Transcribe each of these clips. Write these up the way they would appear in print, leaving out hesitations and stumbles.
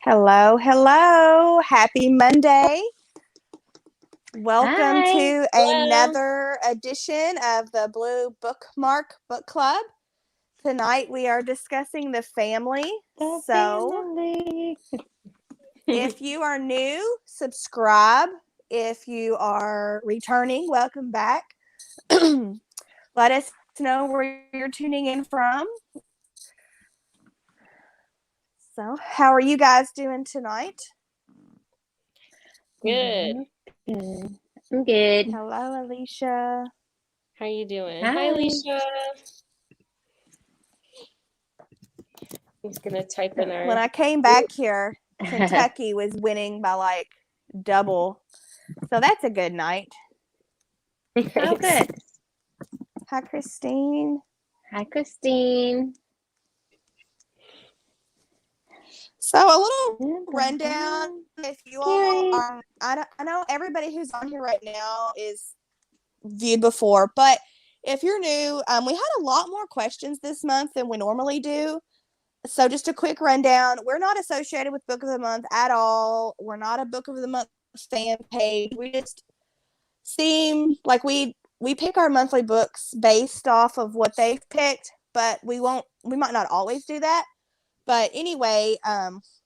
Hello, hello. Happy Monday. Welcome Hi. to Hello. another edition of the Blue Bookmark Book Club. Tonight we are discussing the family. Family. If you are new, subscribe. If you are returning, welcome back. Let us know where you're tuning in from. So, how are you guys doing tonight? Good. Good. I'm good. Hello, Alicia. How are you doing? Hi. Hi, Alicia. I'm just gonna type in our. When I came back here, Kentucky was winning by like double. So that's a good night. Oh, good. Hi, Christine. Hi, Christine. So a little rundown. If you all are, I know everybody who's on here right now is viewed before, but if you're new, we had a lot more questions this month than we normally do. So just a quick rundown. We're not associated with Book of the Month at all. We're not a Book of the Month fan page. We just seem like we pick our monthly books based off of what they've picked, but we might not always do that. But anyway,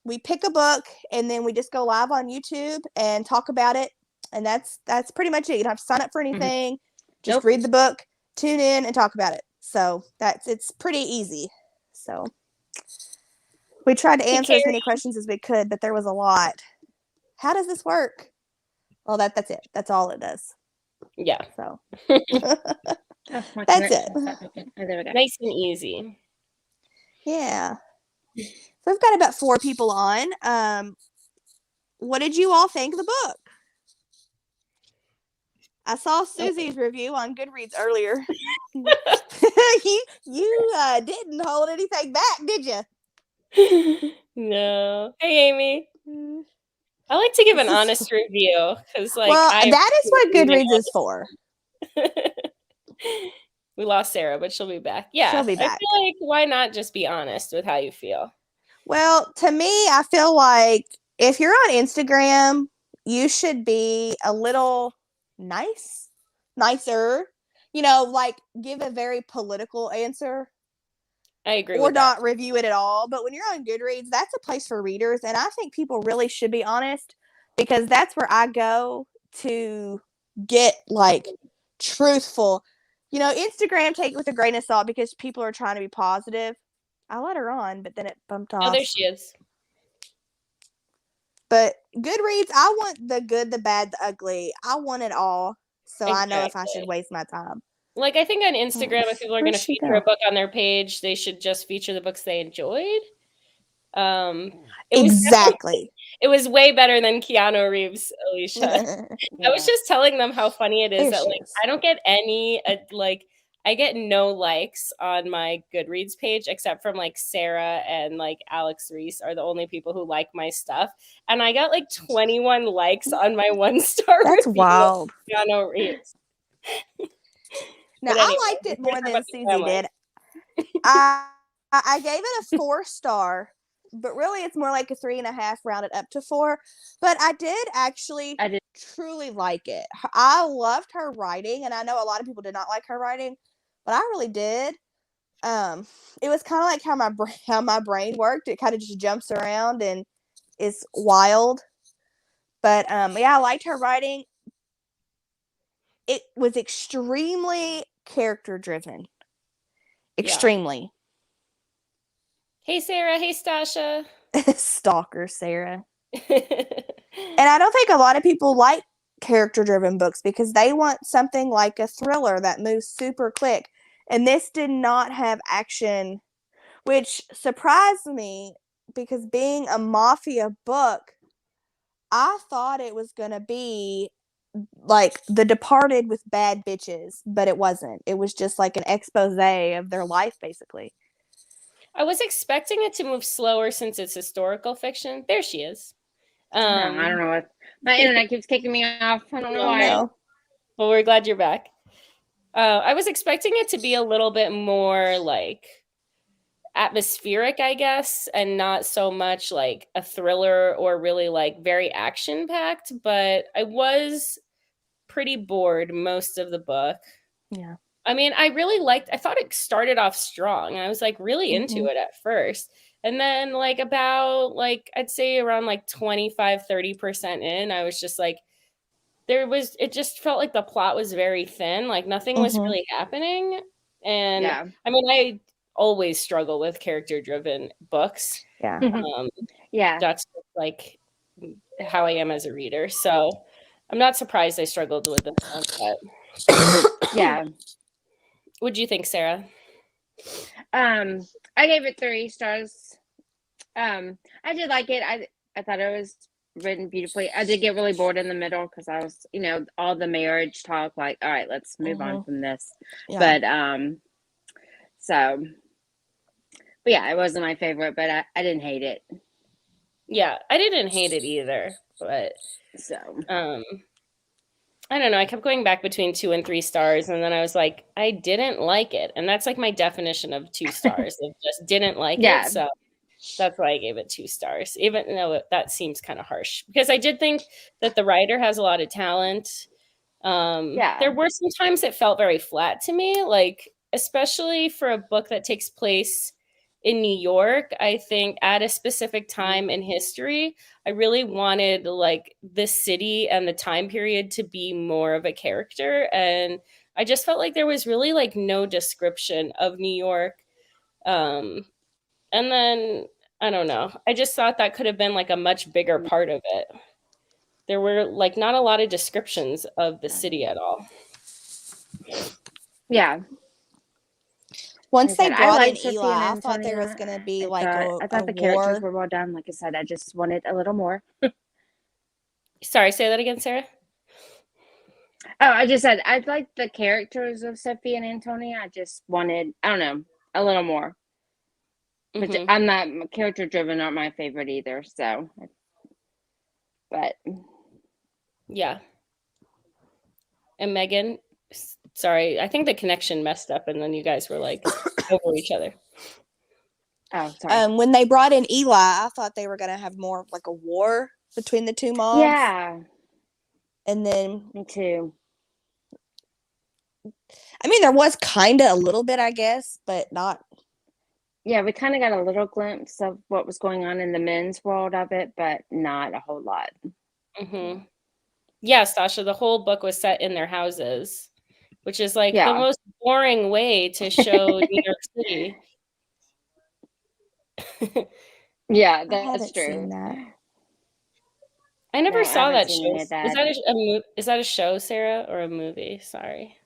we pick a book and then we just go live on YouTube and talk about it. And that's pretty much it. You don't have to sign up for anything. Just read the book, tune in, and talk about it. So it's pretty easy. So we tried to answer as many questions as we could, but there was a lot. How does this work? Well, that's it. That's all it does. Yeah. So That's it. Nice and easy. Yeah. So we've got about 4 people on. What did you all think of the book? I saw Susie's review on Goodreads earlier. you didn't hold anything back, did you? No. Hey, Amy. I like to give an honest review because, like, that is what Goodreads is for. We lost Sarah, but she'll be back. Yeah, she'll be back. I feel like why not just be honest with how you feel? Well, to me, I feel like if you're on Instagram, you should be a little nicer. You know, like give a very political answer. I agree. Or not review it at all. But when you're on Goodreads, that's a place for readers. And I think people really should be honest because that's where I go to get like truthful. You know, Instagram, take it with a grain of salt because people are trying to be positive. I let her on, but then it bumped off. Oh, there she is. But Goodreads, I want the good, the bad, the ugly. I want it all. So I know if I should waste my time. Like, I think on Instagram, if people are going to feature a book on their page, they should just feature the books they enjoyed. Exactly. It was way better than Keanu Reeves, Alicia. I was just telling them how funny it is that, like, I don't get any, I get no likes on my Goodreads page except from, like, Sarah and, like, Alex Reese are the only people who like my stuff. And I got, like, 21 likes on my 1-star review. That's wild. Keanu Reeves. Now, anyway, I liked it more than Susie did. I gave it a 4-star, but really it's more like a 3.5 rounded up to 4. But I did truly like it. I loved her writing, and I know a lot of people did not like her writing, but I really did. It was kind of like how my brain worked. It kind of just jumps around and is wild. But yeah, I liked her writing. It was extremely character driven. Extremely. Yeah. Hey, Sarah. Hey, Stasha. Stalker, Sarah. And I don't think a lot of people like character driven books because they want something like a thriller that moves super quick. And this did not have action, which surprised me because being a mafia book, I thought it was going to be like The Departed with bad bitches, but it wasn't. It was just like an expose of their life, basically. I was expecting it to move slower since it's historical fiction. There she is. I don't know what. My internet keeps kicking me off. I don't know why. Well, we're glad you're back. I was expecting it to be a little bit more like atmospheric, I guess, and not so much like a thriller or really like very action packed, but I was pretty bored most of the book. Yeah. I mean, I thought it started off strong. And I was like really into it at first. And then like about like I'd say around like 25-30% in, I was just like it just felt like the plot was very thin, like nothing was really happening. And Yeah. I mean, I always struggle with character driven books. Yeah. Yeah. That's just, like how I am as a reader. So I'm not surprised I struggled with this one, but Yeah. what do you think, Sarah? I gave it 3 stars. I did like it. I thought it was written beautifully. I did get really bored in the middle because I was, all the marriage talk, like, all right, let's move on from this. Yeah. But but yeah, it wasn't my favorite, but I didn't hate it. Yeah, I didn't hate it either, but So I don't know. I kept going back between 2 and 3 stars, and then I was like, I didn't like it, and that's like my definition of 2 stars. Of just didn't like it. So that's why I gave it 2 stars, even though that seems kind of harsh because I did think that the writer has a lot of talent. There were some times it felt very flat to me, like especially for a book that takes place in New York. I think at a specific time in history, I really wanted like the city and the time period to be more of a character, and I just felt like there was really like no description of New York. And then I don't know. I just thought that could have been like a much bigger part of it. There were like not a lot of descriptions of the city at all. yeah. Once they brought in liked Sophia Eli, and I thought there was Antonia. going to be I like thought a the characters war. were well done. Like I said, I just wanted a little more. Sorry, say that again, Sarah. Oh, I just said I liked the characters of Sophia and Antonia. I just wanted, I don't know, a little more. Which I'm not character driven, not my favorite either. So, but yeah. And Megan, sorry, I think the connection messed up, and then you guys were like over each other. Oh, sorry. When they brought in Eli, I thought they were going to have more of like a war between the two moms. Yeah. And then Me too. I mean, there was kind of a little bit, I guess, but not. Yeah, we kind of got a little glimpse of what was going on in the men's world of it, but not a whole lot. Mm-hmm. Yeah, Sasha, the whole book was set in their houses, which is like the most boring way to show New York City. Yeah, that's true. I never saw that show. Is that a show, Sarah, or a movie? Sorry.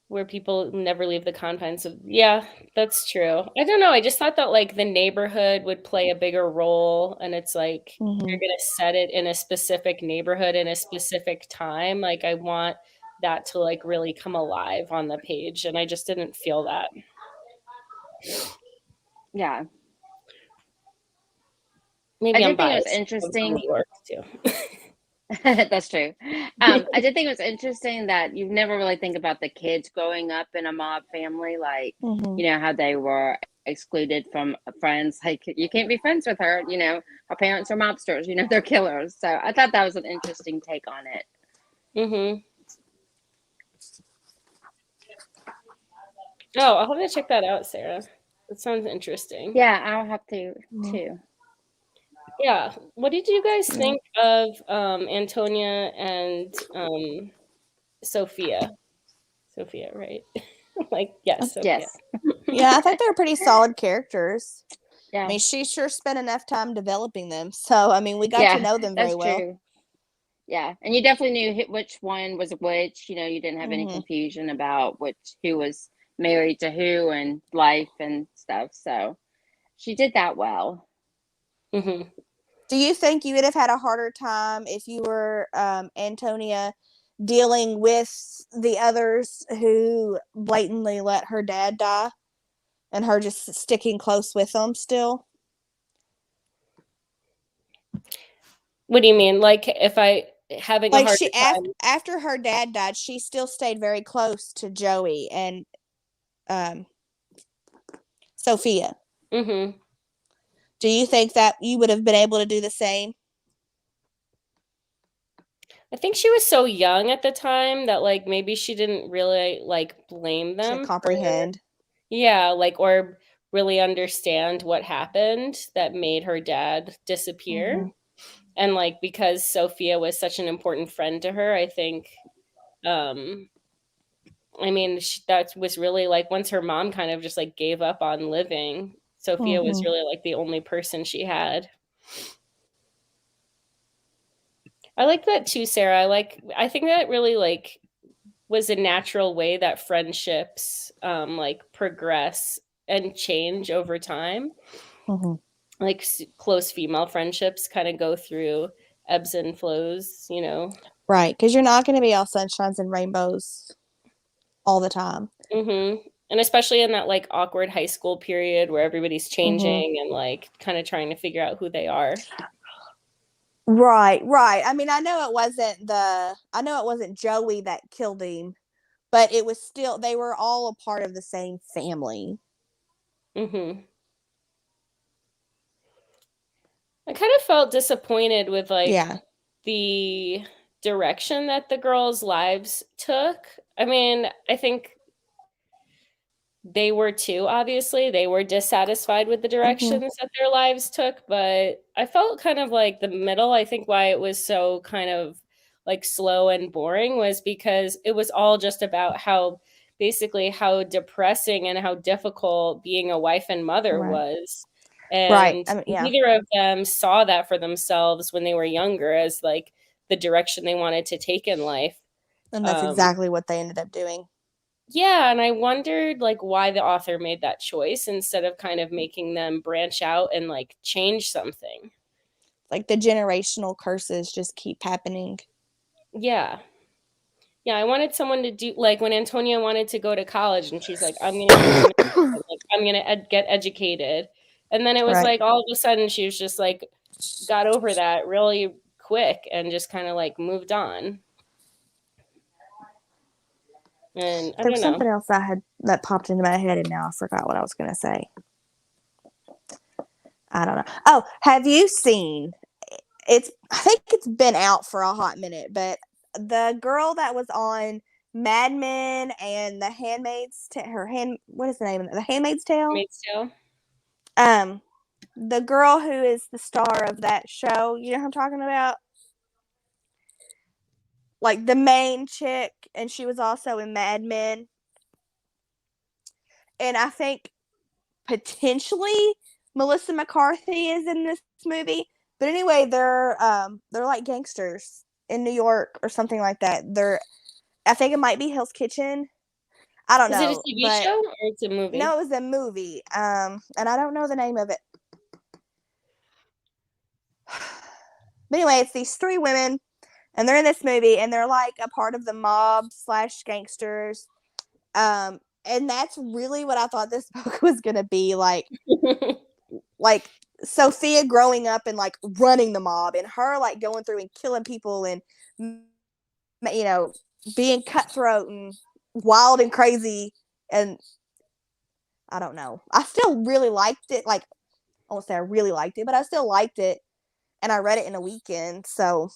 Where people never leave the confines of, yeah, that's true. I don't know. I just thought that like the neighborhood would play a bigger role, and it's like you're gonna set it in a specific neighborhood in a specific time. Like I want that to like really come alive on the page, and I just didn't feel that. Yeah. Maybe I'm biased. It was interesting. New York too. That's true. I did think it was interesting that you never really think about the kids growing up in a mob family, like how they were excluded from friends. Like you can't be friends with her. Her parents are mobsters. They're killers. So I thought that was an interesting take on it. Oh, I'll have to check that out, Sarah. That sounds interesting. Yeah, I'll have to too. Yeah. What did you guys think of Antonia and Sophia? Sophia, right? Like, yes. Sophia. Yes. Yeah, I think they're pretty solid characters. Yeah. I mean, she sure spent enough time developing them. So, I mean, we got to know them very well. True. Yeah. And you definitely knew which one was which. You didn't have any confusion about who was married to who and life and stuff. So she did that well. Do you think you would have had a harder time if you were Antonia dealing with the others who blatantly let her dad die and her just sticking close with them still? What do you mean? Like if I having a Like harder time. after her dad died, she still stayed very close to Joey and Sophia. Mm-hmm. Do you think that you would have been able to do the same? I think she was so young at the time that like maybe she didn't really like blame To them comprehend. yeah, like or really understand what happened that made her dad disappear. Mm-hmm. And like because Sophia was such an important friend to her, I think I mean that was really like once her mom kind of just like gave up on living, Sophia was Mm-hmm. really like the only person she had. I like that too, Sarah. I think that really like was a natural way that friendships like progress and change over time. Mm-hmm. Like close female friendships kind of go through ebbs and flows, you know. Right, because you're not going to be all sunshines and rainbows all the time. Mm-hmm. And especially in that like awkward high school period where everybody's Mm-hmm. changing and like kind of trying to figure out who they are. Right, right. I mean, I know it wasn't Joey that killed him, but it was still they were all a part of the same family. Mm-hmm. I kind of felt disappointed with like Yeah. the direction that the girls' lives took. I mean, I think they were too, obviously. They were dissatisfied with the Mm-hmm. directions that their lives took, but I felt kind of like the middle. I think why it was so kind of like slow and boring was because it was all just about how basically how depressing and how difficult being a wife and mother Right. was. Right. And I mean, yeah. neither of them saw that for themselves when they were younger as like the direction they wanted to take in life. And that's exactly what they ended up doing. Yeah, and I wondered like why the author made that choice instead of kind of making them branch out and like change something. Like the generational curses just keep happening. Yeah. Yeah, I wanted someone to do like when Antonia wanted to go to college and she's like I'm going to like I'm going to get educated. And then it was Right. like all of a sudden she was just like got over that really quick and just kind of like moved on. And I There don't was know. something else I had that popped into my head, and now I forgot what I was going to say. I don't know. Oh, have you seen? I think it's been out for a hot minute, but the girl that was on Mad Men and The Handmaid's what is the name of it? The Handmaid's Tale. Handmaid's Tale. The girl who is the star of that show, you know who I'm talking about? Like the main chick, and she was also in Mad Men. And I think potentially Melissa McCarthy is in this movie. But anyway, they're like gangsters in New York or something like that. I think it might be Hell's Kitchen. I don't know. Is it a TV show or it's a movie? No, it was a movie. And I don't know the name of it. But anyway, it's these three women, and they're in this movie, and they're like a part of the mob / gangsters. And that's really what I thought this book was gonna be like. Like Sophia growing up and like running the mob, and her like going through and killing people, and you know, being cutthroat and wild and crazy. And I don't know. I still really liked it. Like, I won't say I really liked it, but I still liked it. And I read it in a weekend. So,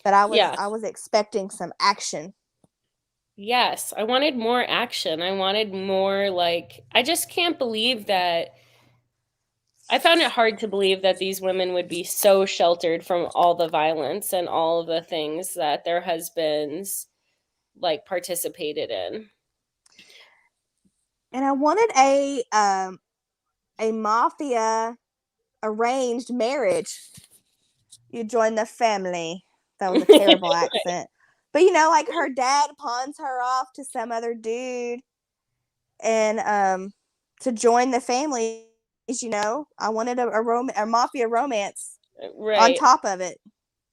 but I was expecting some action. Yes, I wanted more action. I wanted more like I just can't believe that I found it hard to believe that these women would be so sheltered from all the violence and all of the things that their husbands like participated in. And I wanted a mafia arranged marriage. You join the family. That was a terrible accent. But you know, like her dad pawns her off to some other dude, and to join the family. You know, I wanted a mafia romance on top of it.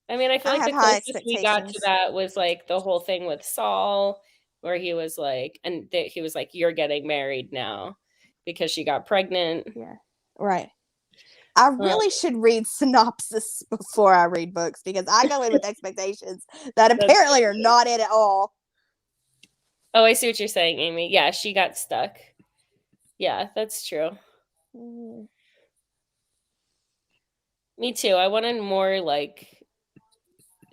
I mean, I feel like the closest we got to that was like the whole thing with Saul, where he was like, he was like, "You're getting married now," because she got pregnant. Yeah, right. I really should read synopsis before I read books because I go in with expectations that apparently are not it at all. Oh, I see what you're saying, Amy. Yeah, she got stuck. Yeah, that's true. Me too. I wanted more like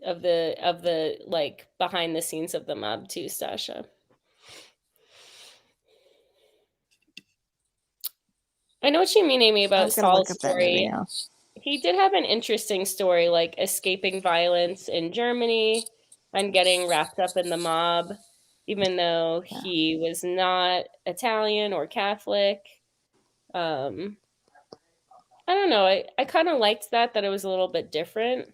of the like behind the scenes of the mob too, Stasha. I know what you mean, Amy, about Saul's story. He did have an interesting story, like escaping violence in Germany and getting wrapped up in the mob, even though he was not Italian or Catholic. I don't know. I kind of liked that it was a little bit different.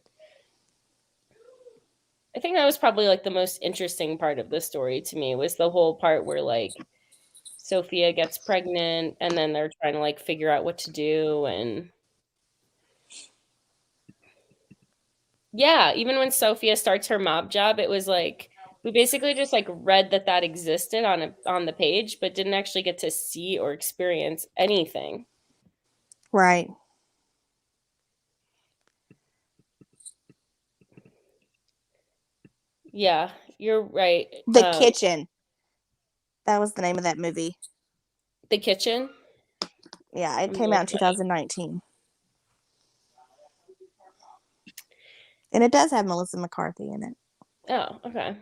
I think that was probably like the most interesting part of the story to me was the whole part where like Sophia gets pregnant and then they're trying to like figure out what to do. And yeah, even when Sophia starts her mob job, it was like we basically just like read that existed on the page, but didn't actually get to see or experience anything. Right. Yeah, you're right. The Kitchen. That was the name of that movie. The Kitchen? Yeah, it came out in 2019. And it does have Melissa McCarthy in it. Oh, okay.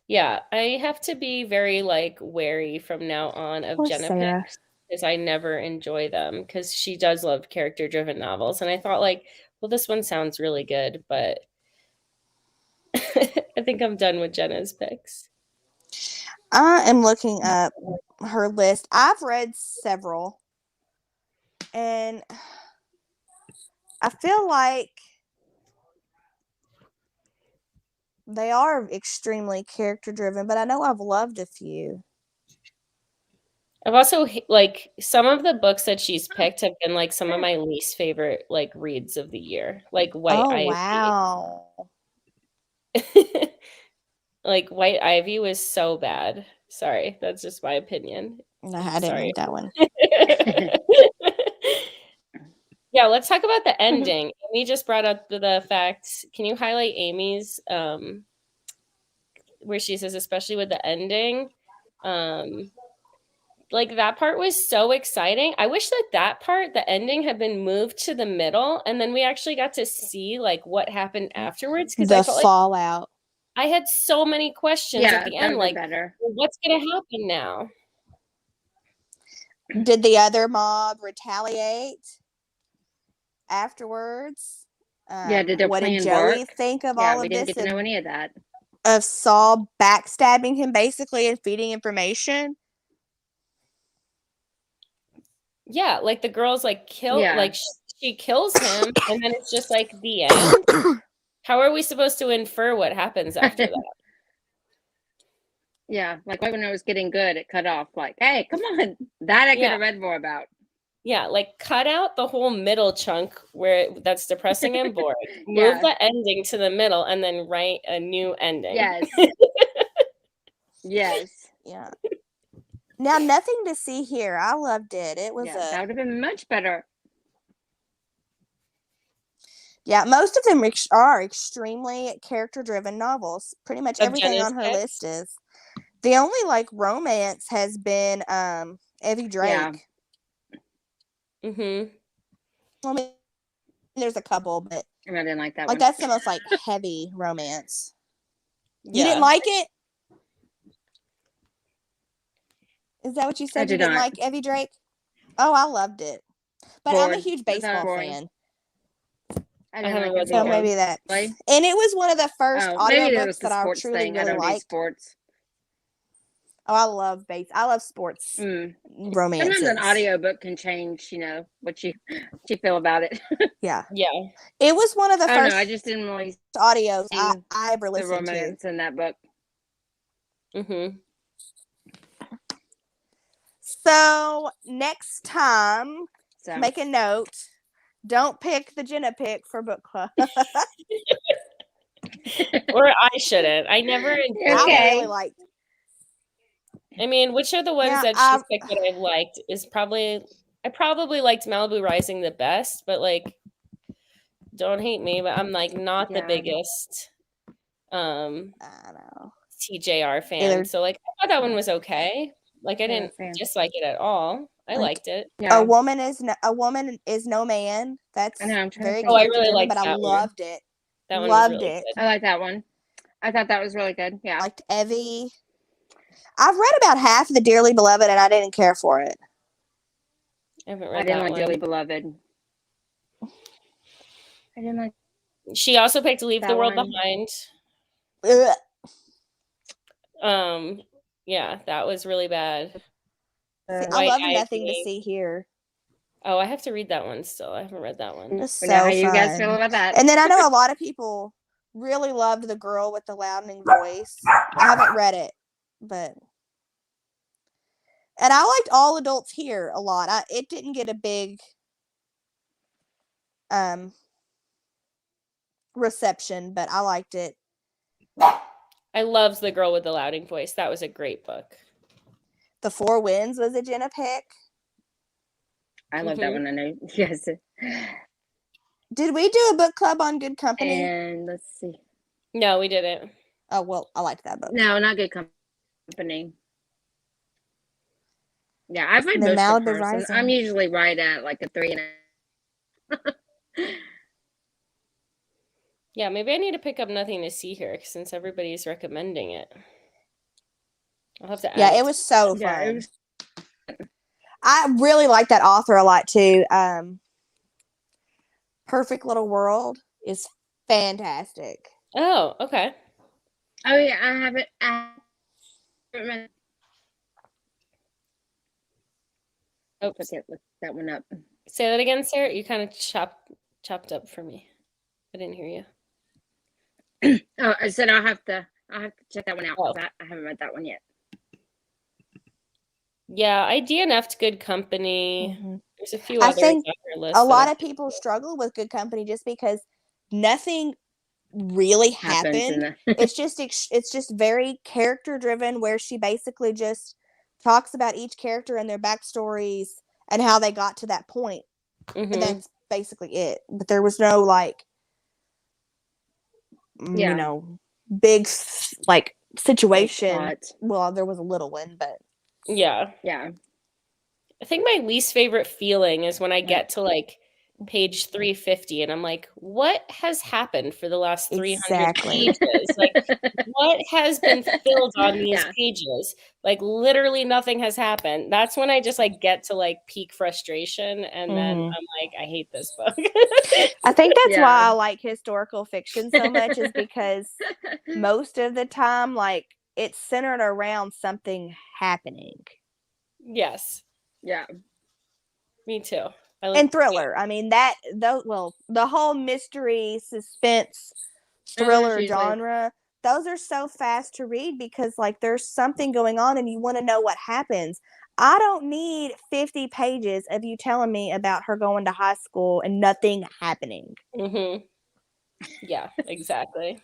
Yeah, I have to be very like wary from now on of Jenna picks because I never enjoy them because she does love character-driven novels. And I thought like, well, this one sounds really good, but I think I'm done with Jenna's picks. I am looking up her list. I've read several. And I feel like they are extremely character driven, but I know I've loved a few. I've also like some of the books that she's picked have been like some of my least favorite like reads of the year, like White Ivy. Wow. Like White Ivy was so bad. Sorry, that's just my opinion. No, I didn't read that one. Yeah, let's talk about the ending. Amy just brought up the fact. Can you highlight Amy's where she says, especially with the ending, like that part was so exciting. I wish that part, the ending, had been moved to the middle, and then we actually got to see like what happened afterwards. Because the fallout. I had so many questions at the end, like, better. What's going to happen now? Did the other mob retaliate afterwards? Did their what plan did Joey work? think of all of this? We didn't get to know any of that. Of Saul backstabbing him basically and feeding information. Yeah, like the girl's like like she kills him, and then it's just like the end. How are we supposed to infer what happens after that? Yeah, like right when it was getting good, it cut off. Like, hey, come on, that I could have read more about. Yeah, like cut out the whole middle chunk where that's depressing and boring. Move the ending to the middle, and then write a new ending. Yes. Yes. Yeah. Now, nothing to see here. I loved it. It was that would have been much better. Yeah, most of them are extremely character-driven novels. Pretty much everything on her list is. The only like romance has been Evie Drake. Yeah. Mm-hmm. I mean, there's a couple, but I didn't like that like one. that's the most like heavy romance. You didn't like it? Is that what you said? You didn't like Evie Drake? Oh, I loved it. But I'm a huge baseball fan. I didn't like it. So maybe that. And it was one of the first audiobooks that I truly really liked. Sports. Oh, I love sports romances. Sometimes an audiobook can change, what you feel about it. Yeah. Yeah. It was one of the first I just didn't really audios I ever listened to. The romance in that book. Mm-hmm. So next time, make a note. Don't pick the Jenna pick for book club. Or I shouldn't. I never enjoyed I really liked. I mean, which are the ones that she's picked that I've liked is probably I probably liked Malibu Rising the best, but like, don't hate me, but I'm like not the Yeah. biggest I know. TJR fan. Either- So like, I thought that one was okay. Like, I Yeah, didn't same. dislike it at all. I Like, liked it. Yeah. A woman is no man. That's I know, I'm trying to very think. Oh, I character really driven, liked but I that one. loved it. That one was Loved really it. good. I like that one. I thought that was really good. Yeah. Liked Evie. I've read about half of the Dearly Beloved, and I didn't care for it. I haven't I read didn't that like one. Dearly Beloved. I didn't like She also picked Leave the that World one. Behind. Ugh. Yeah, that was really bad. See, I White love Nothing to Ivy. See Here. Oh, I have to read that one still. I haven't read that one. It's We know how so you guys feel fun. about that. And then I know a lot of people really loved The Girl with the Loudening Voice. I haven't read it, but and I liked All Adults Here a lot. It didn't get a big reception, but I liked it. I loved The Girl with the Louding Voice. That was a great book. The Four Winds was a Jenna pick. I love that one. I know. Yes. Did we do a book club on Good Company? And let's see. No, we didn't. Oh, well, I liked that book. No, not Good Company. Yeah, I've read The most of Malibu hers, and Rising. I'm usually right at like a 3.5. Yeah, maybe I need to pick up Nothing to See Here since everybody's recommending it. I'll have to add Yeah, it it was so fun. Yeah, it was. I really like that author a lot too. Perfect Little World is fantastic. Oh, okay. Oh yeah, I haven't read. Oops. Okay, look that one up. Say that again, Sarah. You kind of chopped up for me. I didn't hear you. Oh, I said I'll have to check that one out. Oh. I haven't read that one yet. Yeah, I DNF'd Good Company. Mm-hmm. There's a few I others think on your list. A lot of people struggle with Good Company just because nothing really happened. It's just very character driven, where she basically just talks about each character and their backstories and how they got to that point. Mm-hmm. And that's basically it. But there was no like, you know, big like situation. Well, there was a little one, but yeah. I think my least favorite feeling is when I get to like page 350 and I'm like, what has happened for the last 300 pages? Like, what has been filled on these pages? Like, literally nothing has happened. That's when I just like get to like peak frustration, and then I'm like, I hate this book. I think that's why I like historical fiction so much, is because most of the time, like, it's centered around something happening. Yes. Yeah. Me too. And thriller. I mean, the whole mystery, suspense, thriller genre, those are so fast to read because, like, there's something going on and you want to know what happens. I don't need 50 pages of you telling me about her going to high school and nothing happening. Mm-hmm. Yeah, exactly.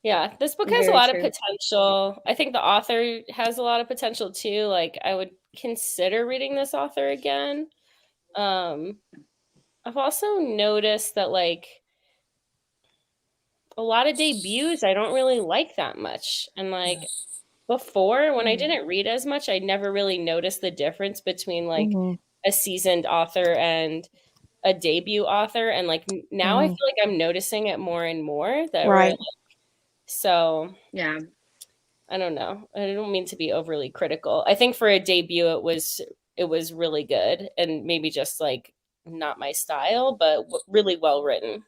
Yeah, this book has a lot of potential. I think the author has a lot of potential too. Like, I would consider reading this author again. I've also noticed that like a lot of debuts I don't really like that much. And like before, when I didn't read as much, I never really noticed the difference between like a seasoned author and a debut author. And like now I feel like I'm noticing it more and more that we're like, so yeah, I don't know. I don't mean to be overly critical. I think for a debut, it was really good and maybe just like not my style, but really well written.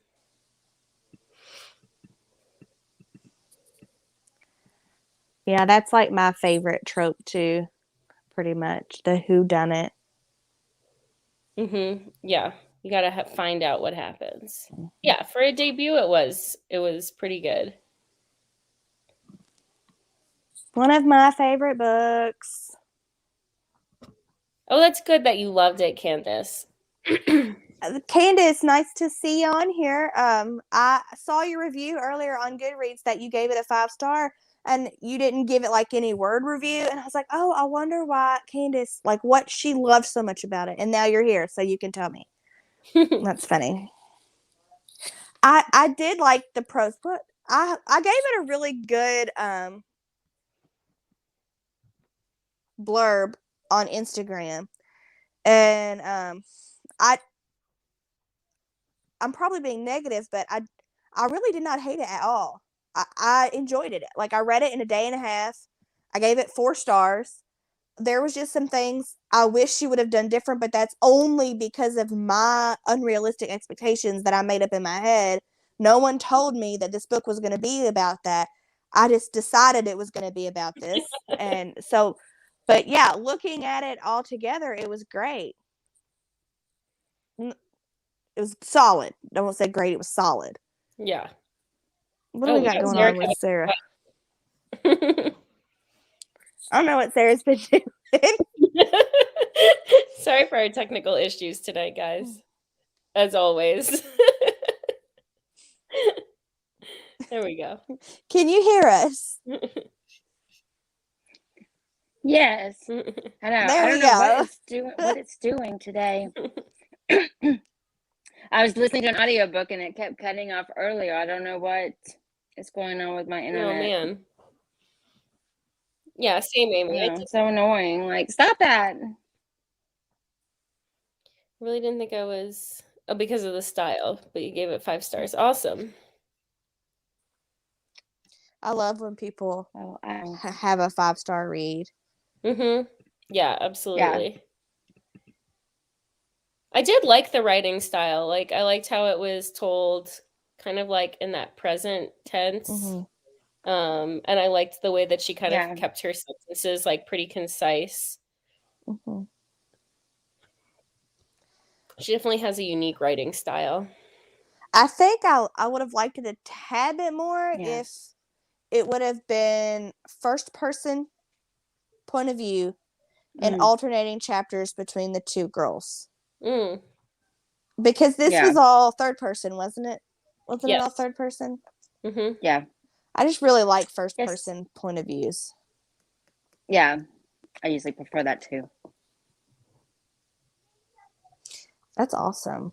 Yeah, that's like my favorite trope too, pretty much, the whodunit. Mm-hmm. Yeah, you gotta find out what happens. Yeah, for a debut, it was pretty good. One of my favorite books. Oh, that's good that you loved it, Candace. Candace, nice to see you on here. I saw your review earlier on Goodreads that you gave it a 5-star. and you didn't give it like any word review. And I was like, oh, I wonder why Candace, like what she loved so much about it. And now you're here, so you can tell me. That's funny. I did like the prose, but I gave it a really good blurb on Instagram, and I'm probably being negative, but I really did not hate it at all. I enjoyed it. Like I read it in a day and a half. I gave it 4 stars. There was just some things I wish she would have done different, but that's only because of my unrealistic expectations that I made up in my head. No one told me that this book was going to be about that. I just decided it was going to be about this. And so, but yeah, looking at it all together, it was great. It was solid. I won't say great, it was solid. Yeah. What do we got going on with Sarah? I don't know what Sarah's been doing. Sorry for our technical issues tonight, guys. As always. There we go. Can you hear us? Yes. I know. There I don't we know go. what it's doing today. I was listening to an audiobook and it kept cutting off earlier. I don't know what is going on with my internet. Oh man. Yeah, same, Amy. It's so annoying. Like, stop that. Really didn't think I was because of the style, but you gave it 5 stars. Awesome. I love when people have a 5-star read. Yeah, absolutely. Yeah. I did like the writing style. Like I liked how it was told kind of like in that present tense. And I liked the way that she kind of kept her sentences like pretty concise. She definitely has a unique writing style. I think I would have liked it a tad bit more if it would have been first person point of view and alternating chapters between the 2 girls. Because this was all third person, wasn't it? Wasn't it all third person? Yeah. I just really like first person point of views. Yeah. I usually prefer that too. That's awesome.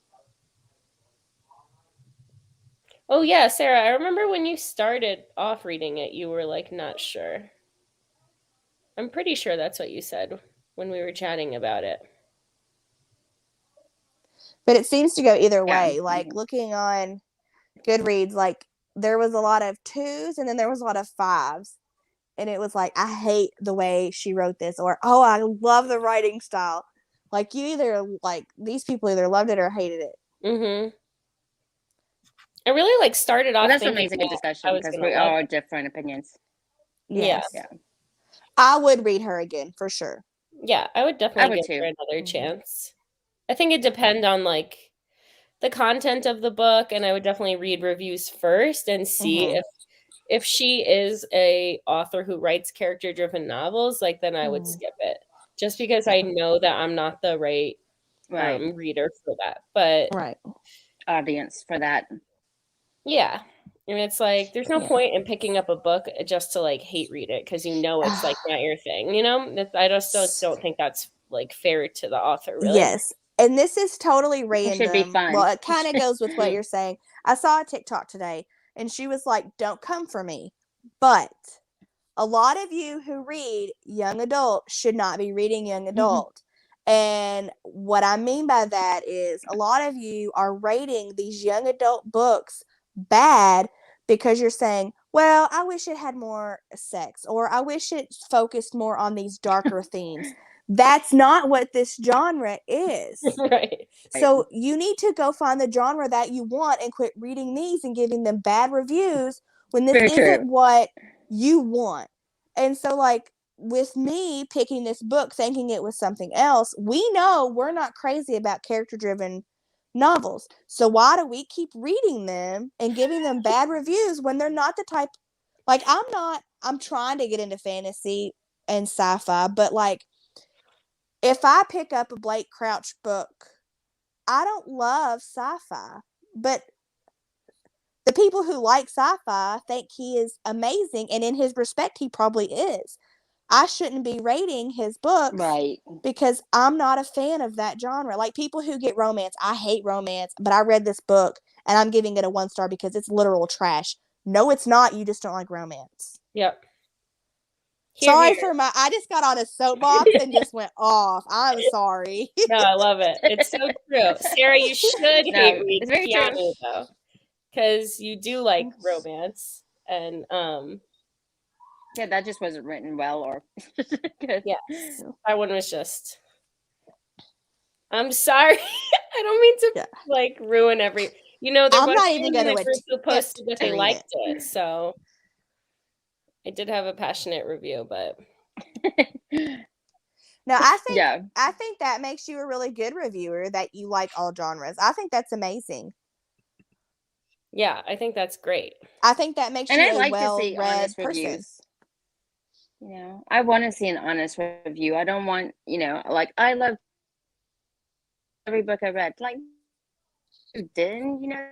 Oh yeah, Sarah, I remember when you started off reading it, you were like not sure. I'm pretty sure that's what you said when we were chatting about it. But it seems to go either way. Like looking on Goodreads, like there was a lot of 2s and then there was a lot of 5s. And it was like, I hate the way she wrote this, or oh, I love the writing style. Like you either like these people either loved it or hated it. I really like started off. Well, that's what makes a good discussion because we all have different opinions. Yes. Yeah. I would read her again for sure. Yeah, I would definitely give her another chance. I think it depends on like the content of the book, and I would definitely read reviews first and see if she is a author who writes character-driven novels, like then I would skip it. Just because I know that I'm not the right reader for that. But audience for that. Yeah. And it's like there's no point in picking up a book just to like hate read it because you know it's like not your thing, you know? I just don't think that's like fair to the author, really. Yes. And this is totally random. It should be fun. Well, it kind of goes with what you're saying. I saw a TikTok today and she was like, don't come for me. But a lot of you who read young adult should not be reading young adult. And what I mean by that is a lot of you are rating these young adult books bad because you're saying, well, I wish it had more sex, or I wish it focused more on these darker themes. That's not what this genre is. Right. So you need to go find the genre that you want and quit reading these and giving them bad reviews when this isn't what you want. And so like with me picking this book thinking it was something else, we know we're not crazy about character-driven novels. So why do we keep reading them and giving them bad reviews when they're not the type, like I'm trying to get into fantasy and sci-fi, but like if I pick up a Blake Crouch book, I don't love sci-fi, but the people who like sci-fi think he is amazing, and in his respect, he probably is. I shouldn't be rating his books Right. because I'm not a fan of that genre. Like people who get romance, I hate romance, but I read this book and I'm giving it a 1 star because it's literal trash. No, it's not. You just don't like romance. Yep. Sorry for I just got on a soapbox and just went off. I'm sorry. No, I love it. It's so true. Sarah, you should hate read it's very Keanu true. though, because you do like romance, and yeah, that just wasn't written well or good. Yes, that one was just. I'm sorry. I don't mean to like ruin every. You know, there I'm was not even going gonna to posted that they liked it. it, so I did have a passionate review, but. No, I think that makes you a really good reviewer, that you like all genres. I think that's amazing. Yeah, I think that's great. I think that makes you a well-read person. Reviews. You know, I want to see an honest review. I don't want, you know, like I love every book I read. Like you didn't, you know,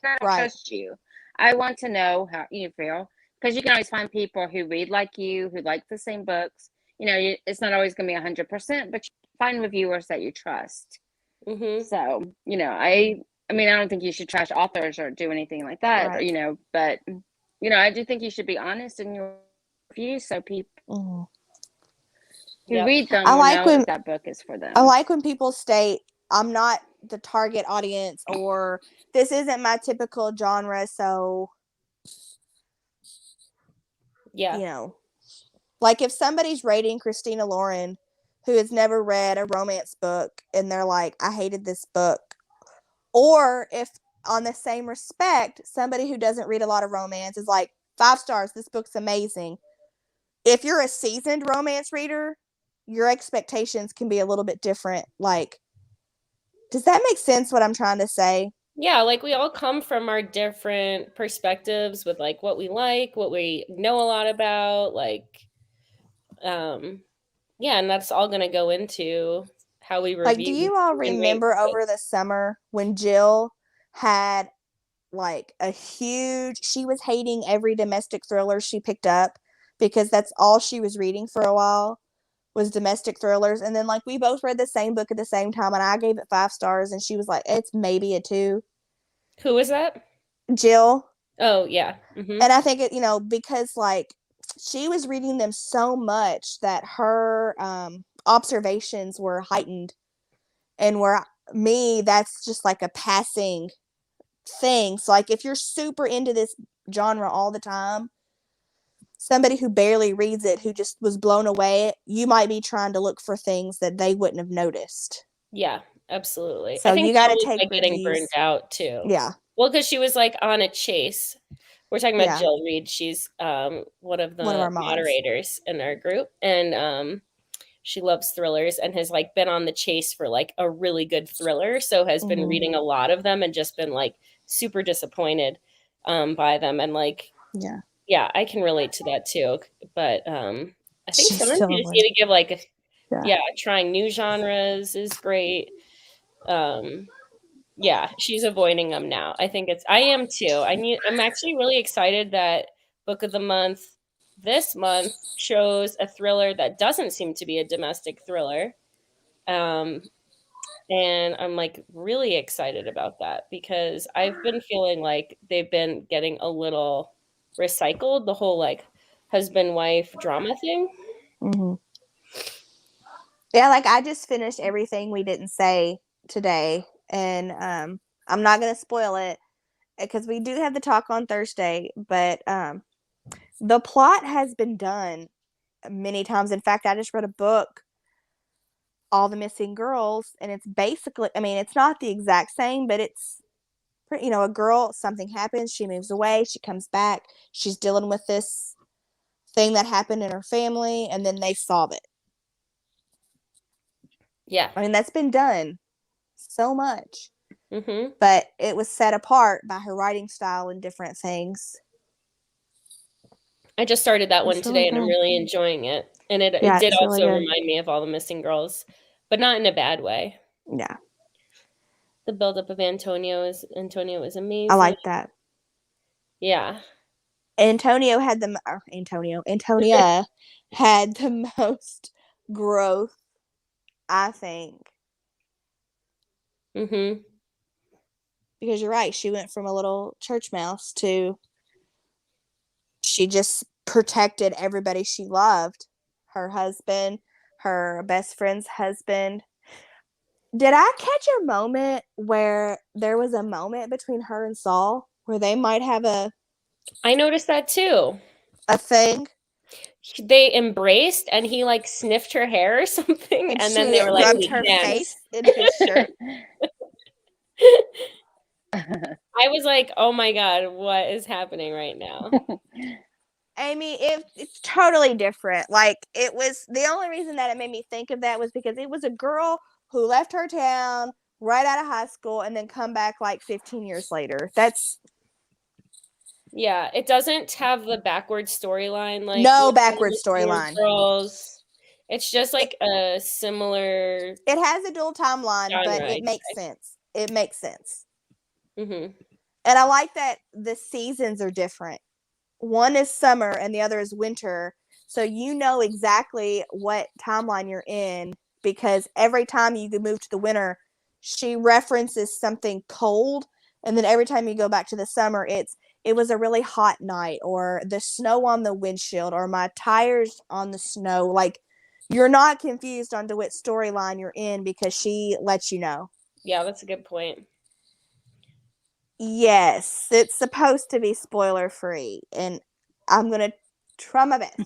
I don't trust you. I want to know how you feel, because you can always find people who read like you, who like the same books. You know, it's not always going to be 100%, but you find reviewers that you trust. Mm-hmm. So, you know, I mean, I don't think you should trash authors or do anything like that, you know, but, you know, I do think you should be honest in your reviews so people who read them will know that book is for them. I like when people state, I'm not the target audience, or this isn't my typical genre, so, yeah, you know. Like if somebody's rating Christina Lauren, who has never read a romance book, and they're like, I hated this book. Or if on the same respect, somebody who doesn't read a lot of romance is like, 5 stars, this book's amazing. If you're a seasoned romance reader, your expectations can be a little bit different. Like, does that make sense what I'm trying to say? Yeah, like we all come from our different perspectives with like what we like, what we know a lot about, like yeah, and that's all going to go into how we review. Like, do you all remember over the summer when Jill had like she was hating every domestic thriller she picked up because that's all she was reading for a while was domestic thrillers, and then like we both read the same book at the same time, and I gave it 5 stars, and she was like, it's maybe a 2. Who was that? Jill. Oh yeah. Mm-hmm. And I think it, you know, because like she was reading them so much that her observations were heightened, and where me, that's just like a passing thing. So like if you're super into this genre all the time, somebody who barely reads it, who just was blown away, you might be trying to look for things that they wouldn't have noticed. Yeah, absolutely. So I think you got to take like getting burned out too. Yeah. Well, because she was like on a chase. We're talking about Jill Reed. She's one of the moderators in our group, and she loves thrillers and has like been on the chase for like a really good thriller. So has been reading a lot of them and just been like super disappointed by them, and like I can relate to that too. But I think sometimes you just need to give like trying new genres is great. Yeah, she's avoiding them now. I am too. I'm actually really excited that Book of the Month this month chose a thriller that doesn't seem to be a domestic thriller. And I'm like really excited about that, because I've been feeling like they've been getting a little recycled, the whole like husband-wife drama thing. Mm-hmm. Yeah, like I just finished Everything We Didn't Say today, and I'm not going to spoil it because we do have the talk on Thursday, but the plot has been done many times. In fact, I just read a book, All the Missing Girls, and it's basically, I mean, it's not the exact same, but it's, you know, a girl, something happens, she moves away, she comes back, she's dealing with this thing that happened in her family, and then they solve it. Yeah. I mean, that's been done so much. Mm-hmm. But it was set apart by her writing style and different things. I just started that one today, and I'm really enjoying it. And it did also remind me of All the Missing Girls, but not in a bad way. Yeah. The buildup of Antonio is amazing. I like that. Yeah. Antonia had the most growth, I think. Mm-hmm. Because you're right, she went from a little church mouse to she just protected everybody she loved. Her husband, her best friend's husband. Did I catch a moment where there was a moment between her and Saul where they might have I noticed that too. a thing? They embraced and he like sniffed her hair or something, and then they were like, rubbed "We her dance." face in his shirt. I was like, "Oh my god, what is happening right now?" Amy, it's totally different. Like, it was the only reason that it made me think of that was because it was a girl who left her town right out of high school and then come back like 15 years later. That's Yeah, it doesn't have the backward storyline like no with backward the storyline. girls. It's just like a similar. It has a dual timeline, but Genre, it makes sense. It makes sense. Mm-hmm. And I like that the seasons are different. One is summer and the other is winter. So you know exactly what timeline you're in because every time you move to the winter, she references something cold. And then every time you go back to the summer, it was a really hot night or the snow on the windshield or my tires on the snow. Like, you're not confused on to what storyline you're in because she lets you know. Yeah, that's a good point. Yes, it's supposed to be spoiler free, and I'm gonna try my best.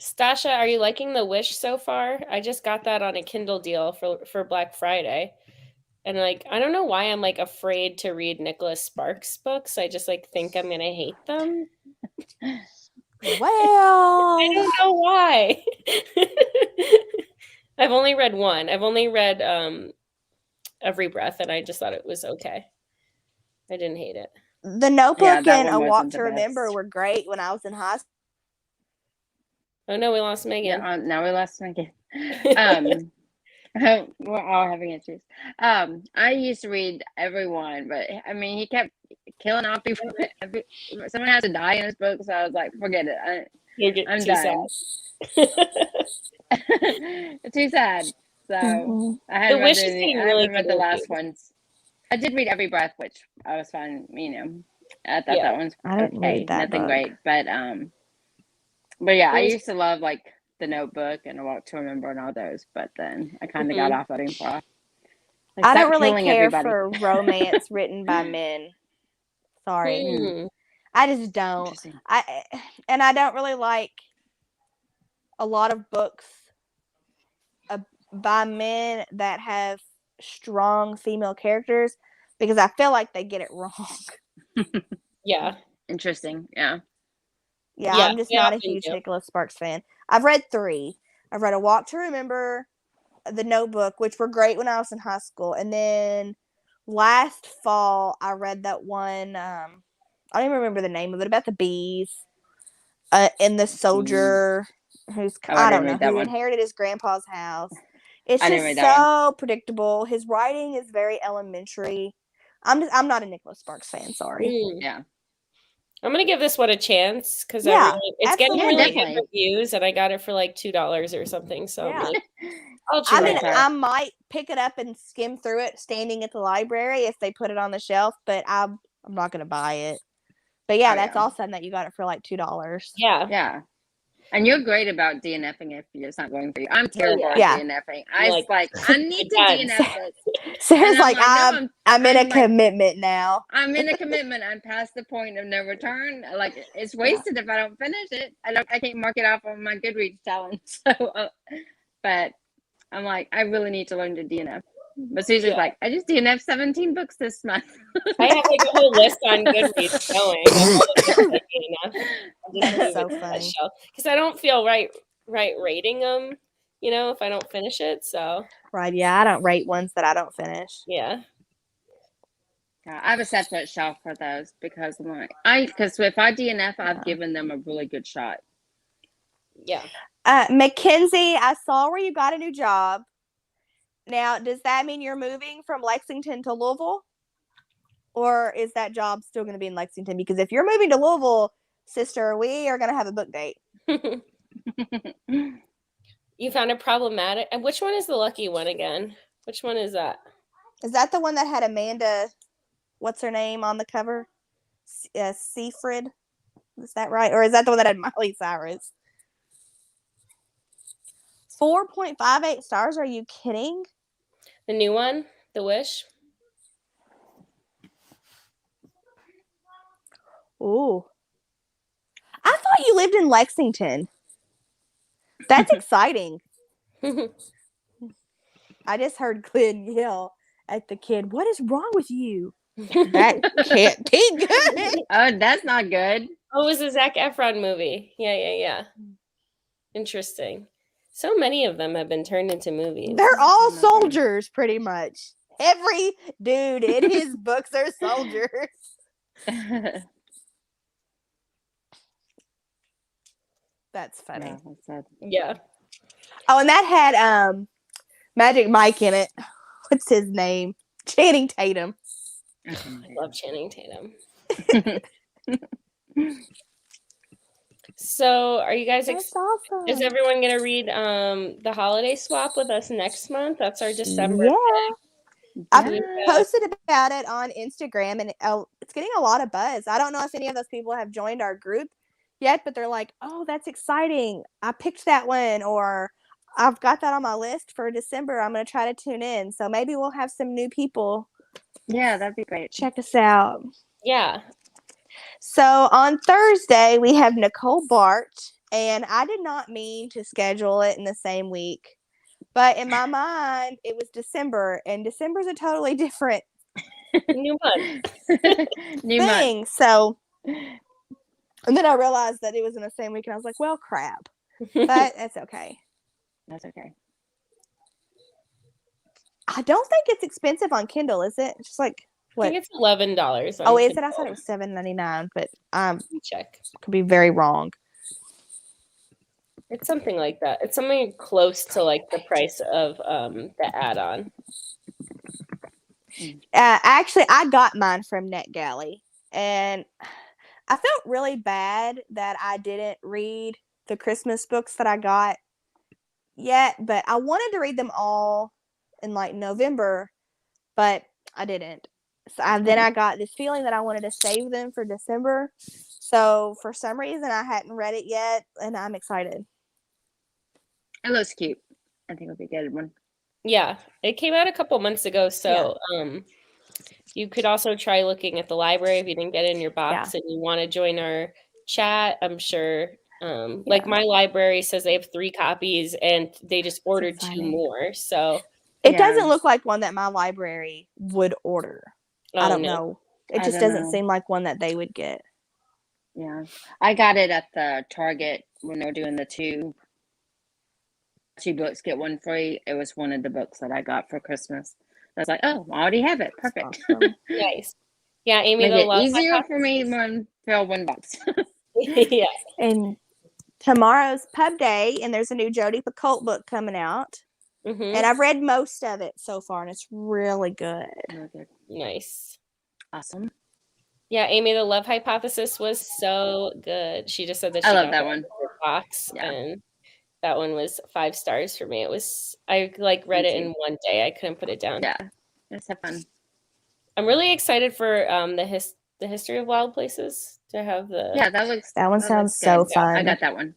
Stasha, are you liking The Wish so far? I just got that on a Kindle deal for Black Friday. And like I don't know why I'm like afraid to read Nicholas Sparks books. I just like think I'm gonna hate them. Well, I don't know why. I've only read one. I've only read Every Breath, and I just thought it was okay. I didn't hate it. The Notebook that and one A Walk wasn't to the Remember best. were great when I was in high school. Oh no, we lost Megan. Yeah, now we lost Megan. We're all having issues. I used to read everyone, but I mean, he kept killing off people. Someone has to die in his book, so I was like, forget it. I'm too done. Too sad. So I The haven't Wish read is any. getting I really haven't read good the last reviews. ones. I did read Every Breath, which I was fine. I thought Yeah. that one's I didn't okay. read that Nothing book. great, but yeah, I used to love like The Notebook and A Walk to Remember and all those, but then I kind of got off of him for a while. Like, I stop don't really killing care everybody. for romance written by men. Sorry, I just don't. Interesting. I don't really like a lot of books by men that have strong female characters because I feel like they get it wrong. Yeah. Interesting. Yeah. Yeah, Yeah, I'm just they not a often huge do. Nicholas Sparks fan. I've read 3. I've read A Walk to Remember, The Notebook, which were great when I was in high school, and then last fall I read that one. I don't even remember the name of it, about the bees, and the soldier who's I didn't don't know read that who one. inherited his grandpa's house. It's I didn't just read that so predictable. His writing is very elementary. I'm not a Nicholas Sparks fan. Sorry. Yeah. I'm gonna give this one a chance because Yeah, it's getting absolutely. really definitely. good reviews, and I got it for like $2 or something. So Yeah. I'll try. I mean, Okay. I might pick it up and skim through it standing at the library if they put it on the shelf, but I'm not gonna buy it. But yeah, that's awesome that you got it for like $2. Yeah. Yeah. And you're great about DNFing if it's not going for you. I'm terrible at Yeah. DNFing. I need to done. DNF this. Sarah's And like, no, I'm in a like, commitment now. I'm in a commitment. I'm past the point of no return. Like, it's wasted if I don't finish it. I can't mark it off on my Goodreads challenge. So, but I'm like, I really need to learn to DNF. But Susan's like, I just DNF 17 books this month. I have like a whole list on Goodreads going. That's so funny. Because I don't feel right rating them, if I don't finish it. So right, yeah, I don't rate ones that I don't finish. Yeah. I have a separate shelf for those because because if I DNF, I've given them a really good shot. Yeah. Mackenzie, I saw where you got a new job. Now, does that mean you're moving from Lexington to Louisville? or is that job still going to be in Lexington? Because if you're moving to Louisville, sister, we are going to have a book date. You found it problematic. And which one is the lucky one again? Which one is that? Is that the one that had Amanda, what's her name, on the cover? Seyfried? Is that right? Or is that the one that had Miley Cyrus? 4.58 stars? Are you kidding? The new one? The Wish? Ooh. I thought you lived in Lexington. That's exciting. I just heard Glenn yell at the kid, "What is wrong with you?" That can't be good. Oh, that's not good. Oh, it was a Zac Efron movie. Yeah. Interesting. So many of them have been turned into movies. They're all soldiers, pretty much. Every dude in his books are soldiers. That's funny. Yeah. Oh, and that had Magic Mike in it. What's his name? Channing Tatum. I love Channing Tatum. So, are you guys awesome. Is everyone going to read the holiday swap with us next month? That's our December. Yeah. I posted about it on Instagram, and it's getting a lot of buzz. I don't know if any of those people have joined our group yet, but they're like, "Oh, that's exciting. I picked that one," or "I've got that on my list for December. I'm going to try to tune in." So maybe we'll have some new people. Yeah, that'd be great. Check us out. Yeah. So on Thursday, we have Nicole Bart, and I did not mean to schedule it in the same week, but in my mind, it was December, and December's a totally different new month. thing. So, and then I realized that it was in the same week, and I was like, well, crap. But that's okay. That's okay. I don't think it's expensive on Kindle, is it? It's just like, what? I think it's $11. Oh, is it? I thought it was $7.99, but check. Could be very wrong. It's something like that. It's something close to like the price of the add-on. Actually, I got mine from NetGalley, and I felt really bad that I didn't read the Christmas books that I got yet, but I wanted to read them all in like November, but I didn't. So then I got this feeling that I wanted to save them for December. So for some reason, I hadn't read it yet, and I'm excited. It looks cute. I think it'll be a good one. Yeah, it came out a couple months ago, so you could also try looking at the library if you didn't get it in your box and you want to join our chat. I'm sure. Like my library says they have 3 copies, and they just ordered 2 more. So it doesn't look like one that my library would order. I don't know. It just doesn't seem like one that they would get. Yeah, I got it at the Target when they were doing the two books get one free. It was one of the books that I got for Christmas. I was like, oh, I already have it. Perfect. Awesome. Nice. Yeah, Amy, make it easier for me when fill one box. Yeah. And tomorrow's pub day, and there's a new Jodi Picoult book coming out. And I've read most of it so far, and it's really good. Really good. Nice. Awesome. Yeah, Amy, the Love Hypothesis was so good. She just said that I love that one. Box, and that one was 5 stars for me. It was I like read it in one day. I couldn't put it down. Yeah, it's so fun. I'm really excited for the history of wild places to have the. Yeah, that one sounds so fun. I got that one.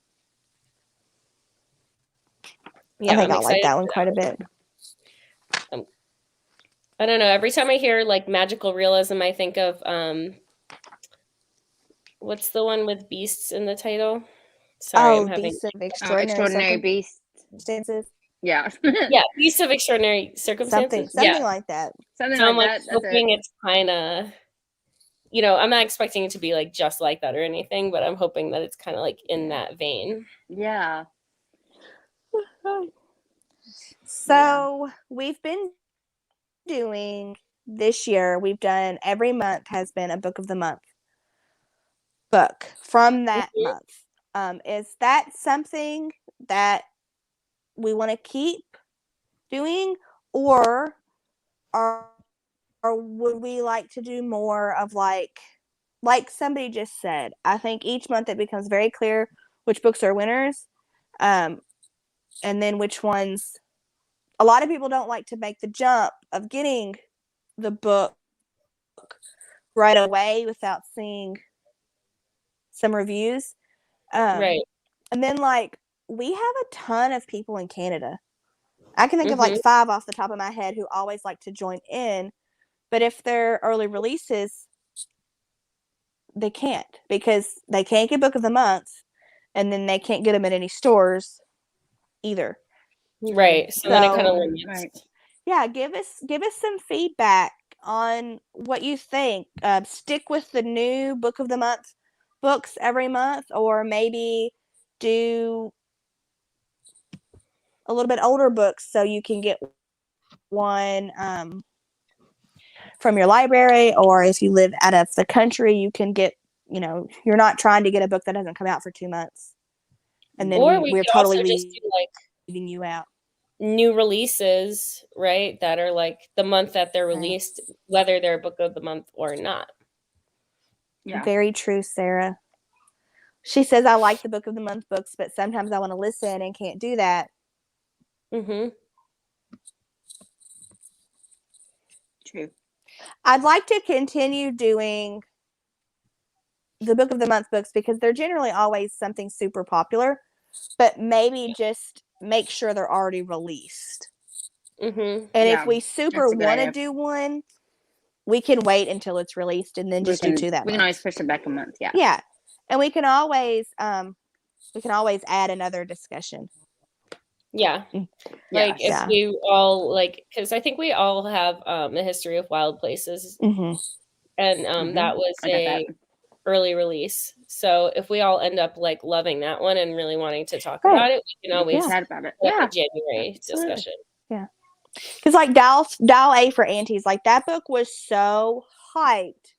Yeah, I think I like that one quite a bit. I don't know. Every time I hear like magical realism, I think of what's the one with beasts in the title? Sorry, I'm having Beasts of Extraordinary Beasts. Circumstances. Yeah. Yeah, Beasts of Extraordinary Circumstances. Something like that. Something so like I'm hoping it's kind of, I'm not expecting it to be like just like that or anything, but I'm hoping that it's kind of like in that vein. Yeah. So we've been doing this year, we've done every month has been a book of the month book from that month. Is that something that we want to keep doing, or are would we like to do more of like somebody just said, I think each month it becomes very clear which books are winners, and then which ones. A lot of people don't like to make the jump of getting the book right away without seeing some reviews. Right. And then, like, we have a ton of people in Canada. I can think of Mhm. like 5 off the top of my head who always like to join in. But if they're early releases, they can't because they can't get Book of the Month, and then they can't get them at any stores either. Right. So then it kind of So- limits. Right. Yeah, give us some feedback on what you think. Stick with the new Book of the Month books every month, or maybe do a little bit older books so you can get one from your library, or if you live out of the country, you can get, you're not trying to get a book that hasn't come out for 2 months. And then Or we we're could totally also just do like leaving you out. new releases, right? That are like the month that they're Right. released, whether they're Book of the Month or not. Yeah. Very true, Sarah. She says, I like the Book of the Month books, but sometimes I want to listen and can't do that. Mm-hmm. True. I'd like to continue doing the Book of the Month books because they're generally always something super popular, but maybe just make sure they're already released. Mm-hmm. And Yeah, if we super that's a good want to idea. do one, we can wait until it's released and then just do 2 that We can month. always push it back a month. Yeah. Yeah. And we can always add another discussion. Yeah. Like if Yeah. we all like, because I think we all have the history of Wild Places, Mm-hmm. and Mhm. that was I got a that. early release. So if we all end up like loving that one and really wanting to talk Right. about it, we can We always can chat about it. put up Yeah. a January Absolutely. discussion. Because like Dial A for Aunties, like that book was so hyped,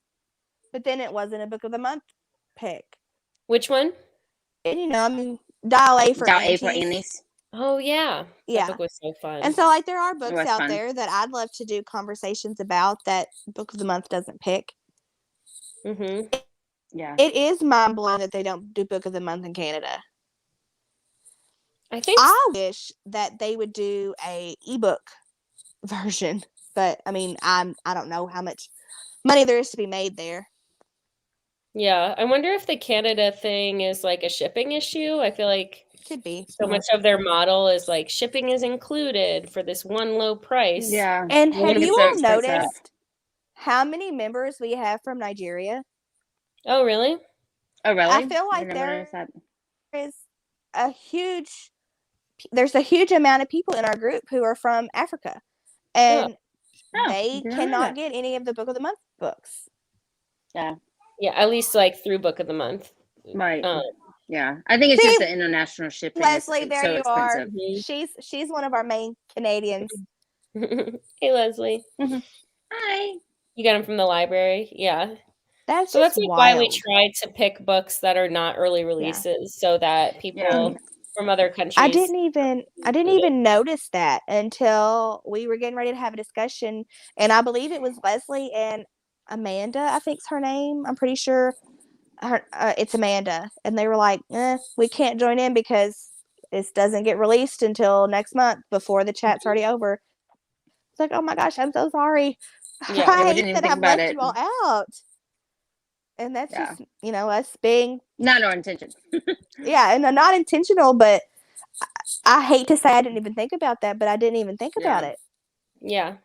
but then it wasn't a Book of the Month pick. Which one? And I mean, Dial A for Dial Aunties. A for Annie's. Oh yeah. Yeah. That book was so fun. And so like there are books was out fun. there that I'd love to do conversations about that Book of the Month doesn't pick. Mm-hmm. Yeah. It is mind blowing that they don't do Book of the Month in Canada. I think I wish that they would do a ebook version, but I mean, I don't know how much money there is to be made there. yeah. I wonder if the Canada thing is like a shipping issue. I feel like Could be. so much of their model is like shipping is included for this one low price. Yeah. And Well, have it's you so all expensive. noticed how many members we have from Nigeria? Oh really? Oh, really? I feel like never noticed that. there's a huge amount of people in our group who are from Africa, and Oh, they didn't know cannot that. get any of the Book of the Month books. Yeah. Yeah, at least like through Book of the Month. Right. Um, Yeah. I think it's See, just the international shipping. Leslie, It's there so you expensive. are. She's one of our main Canadians. Hey Leslie. Hi. You got them from the library? Yeah. That's So that's just like why we wild. try to pick books that are not early releases so that people from other countries I didn't even notice that until we were getting ready to have a discussion, and I believe it was Leslie and Amanda, I think's her name. I'm pretty sure it's Amanda, and they were like, we can't join in because this doesn't get released until next month before the chat's already over. It's like, oh my gosh, I'm so sorry. Yeah, I we hate didn't even that think I've about left it. you all out. And that's Yeah. just, us being, Not our intention. and not intentional, but I hate to say I didn't even think about that, but I didn't even think about it. Yeah.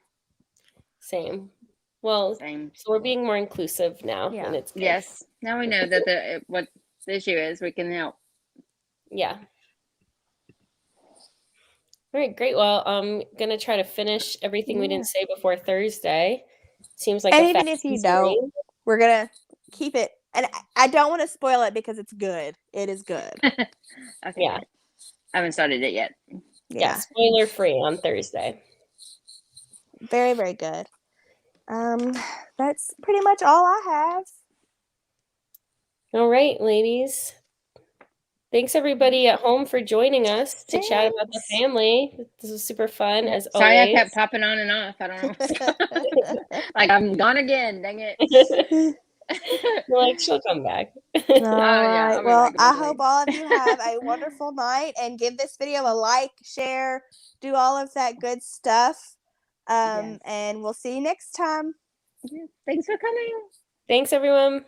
Same. Well, Same. so we're being more inclusive now, Yeah. and it's good. Yes. Now we know that what the issue is. We can help. Yeah. All right, great. Well, I'm gonna try to finish everything we didn't say before Thursday. Seems like And a even fast if you easy don't, read. we're going to keep it. And I don't want to spoil it because it's good. It is good. Okay. Yeah. Good. I haven't started it yet. Yeah, spoiler free on Thursday. Very, very good. That's pretty much all I have. All right, ladies. Thanks everybody at home for joining us to chat about the family. This was super fun as Sorry, always. I kept popping on and off. I don't know what's going on. Like I'm gone again. Dang it. We're like, she'll come back. All right. I'll be Well, back I eventually. hope all of you have a wonderful night and give this video a like, share, do all of that good stuff. Yes. And we'll see you next time. Thanks for coming. Thanks everyone.